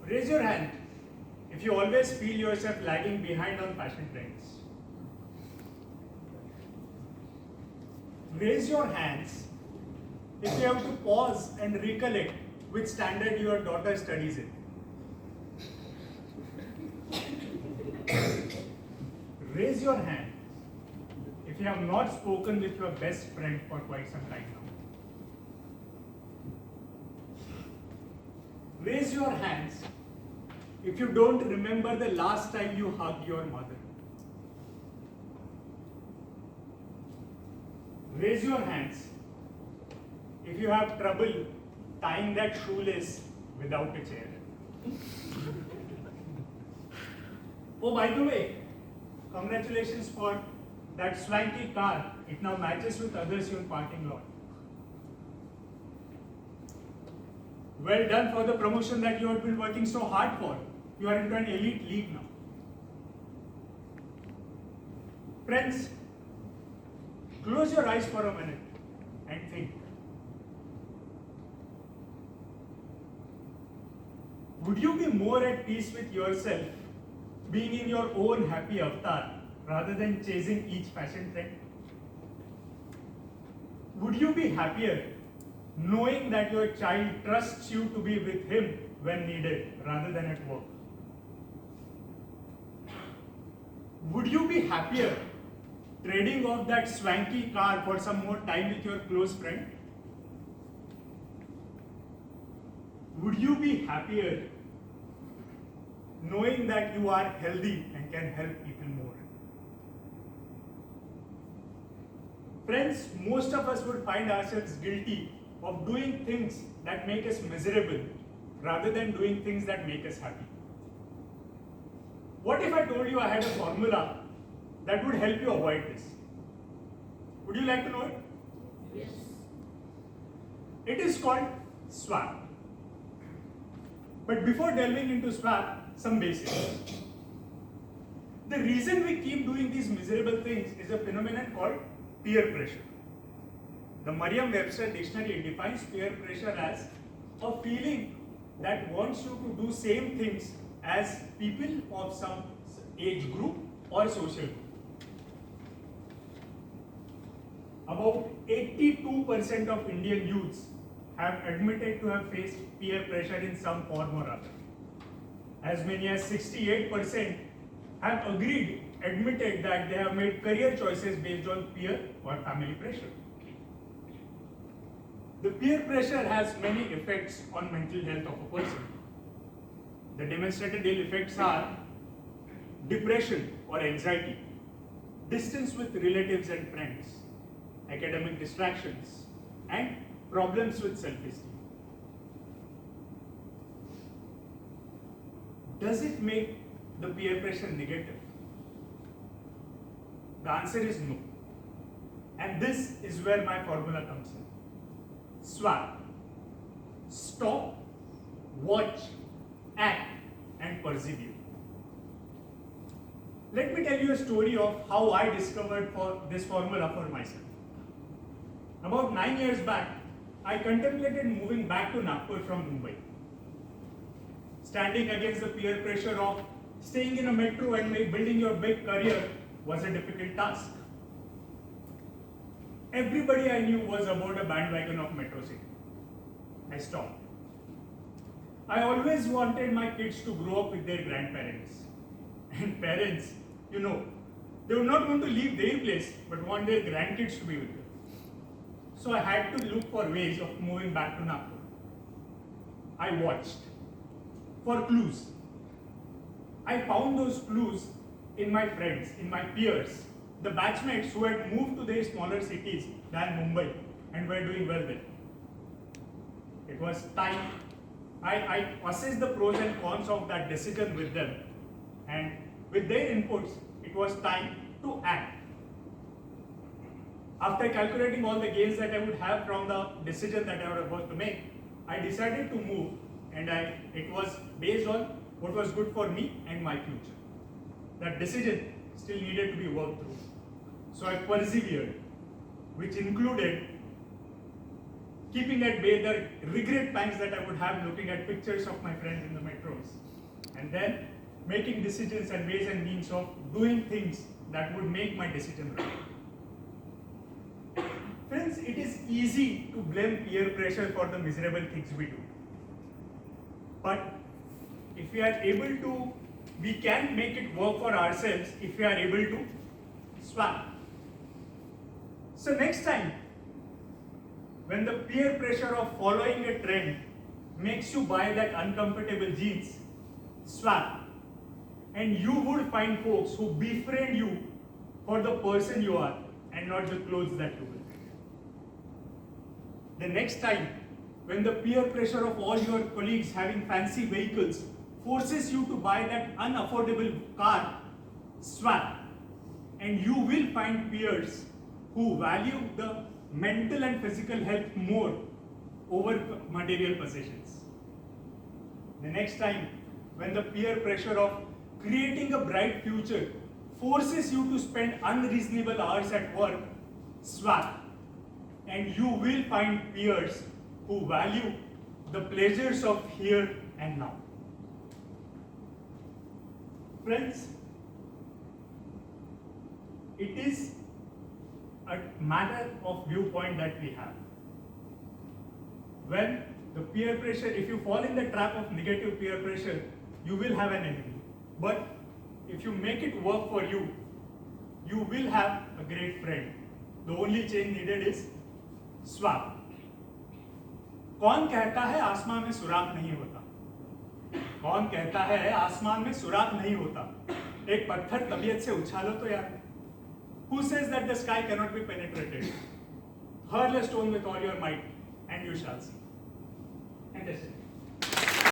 Raise your hand if you always feel yourself lagging behind on fashion trends. Raise your hands if you have to pause and recollect which standard your daughter studies in. Raise your hand if you have not spoken with your best friend for quite some time now. Raise your hands if you don't remember the last time you hugged your mother. Raise your hands if you have trouble tying that shoelace without a chair. Oh, by the way, congratulations for that swanky car. It now matches with others in parking lot. Well done for the promotion that you have been working so hard for. You are into an elite league now. Friends, close your eyes for a minute and think. Would you be more at peace with yourself being in your own happy avatar rather than chasing each fashion trend? Would you be happier knowing that your child trusts you to be with him when needed rather than at work? Would you be happier trading off that swanky car for some more time with your close friend? Would you be happier knowing that you are healthy and can help people more? Friends, most of us would find ourselves guilty of doing things that make us miserable rather than doing things that make us happy. What if I told you I had a formula that would help you avoid this? Would you like to know it? Yes. It is called SWAP. But before delving into SWAP, some basics. The reason we keep doing these miserable things is a phenomenon called peer pressure. The Merriam-Webster dictionary defines peer pressure as a feeling that wants you to do same things as people of some age group or social group. About 82% of Indian youths have admitted to have faced peer pressure in some form or other. As many as 68% have admitted that they have made career choices based on peer or family pressure. The peer pressure has many effects on mental health of a person. The demonstrated ill effects are depression or anxiety, distance with relatives and friends, academic distractions, and problems with self-esteem. Does it make the peer pressure negative? The answer is no. And this is where my formula comes in. SWAP. Stop, watch, act, and persevere. Let me tell you a story of how I discovered this formula for myself. About 9 years back, I contemplated moving back to Nagpur from Mumbai. Standing against the peer pressure of staying in a metro and building your big career was a difficult task. Everybody I knew was aboard a bandwagon of Metro City. I stopped. I always wanted my kids to grow up with their grandparents. And parents, they would not want to leave their place, but want their grandkids to be with them. So I had to look for ways of moving back to Nagpur. I watched for clues. I found those clues in my friends, in my peers, the batchmates who had moved to their smaller cities than Mumbai and were doing well there. It was time. I assessed the pros and cons of that decision with them, and with their inputs, it was time to act. After calculating all the gains that I would have from the decision that I was about to make, I decided to move, and it was based on what was good for me and my future. That decision still needed to be worked through. So I persevered, which included keeping at bay the regret pangs that I would have looking at pictures of my friends in the metros, and then making decisions and ways and means of doing things that would make my decision right. Friends, it is easy to blame peer pressure for the miserable things we do. But if we are able to, we can make it work for ourselves if we are able to swap. So next time, when the peer pressure of following a trend makes you buy that uncomfortable jeans, swap. And you would find folks who befriend you for the person you are and not the clothes that you wear. The next time, when the peer pressure of all your colleagues having fancy vehicles forces you to buy that unaffordable car, swap. And you will find peers who value the mental and physical health more over material possessions. The next time, when the peer pressure of creating a bright future forces you to spend unreasonable hours at work, swap. And you will find peers who value the pleasures of here and now. Friends, it is a matter of viewpoint that we have. When the peer pressure, if you fall in the trap of negative peer pressure, you will have an enemy. But if you make it work for you, you will have a great friend. The only change needed is swap. कौन कहता है आसमान में सुराख नहीं होता? कौन कहता है आसमान में सुराख नहीं होता? एक पत्थर तबीयत से उछालो तो यार. Who says that the sky cannot be penetrated? Hurl a stone with all your might, and you shall see. And that's it.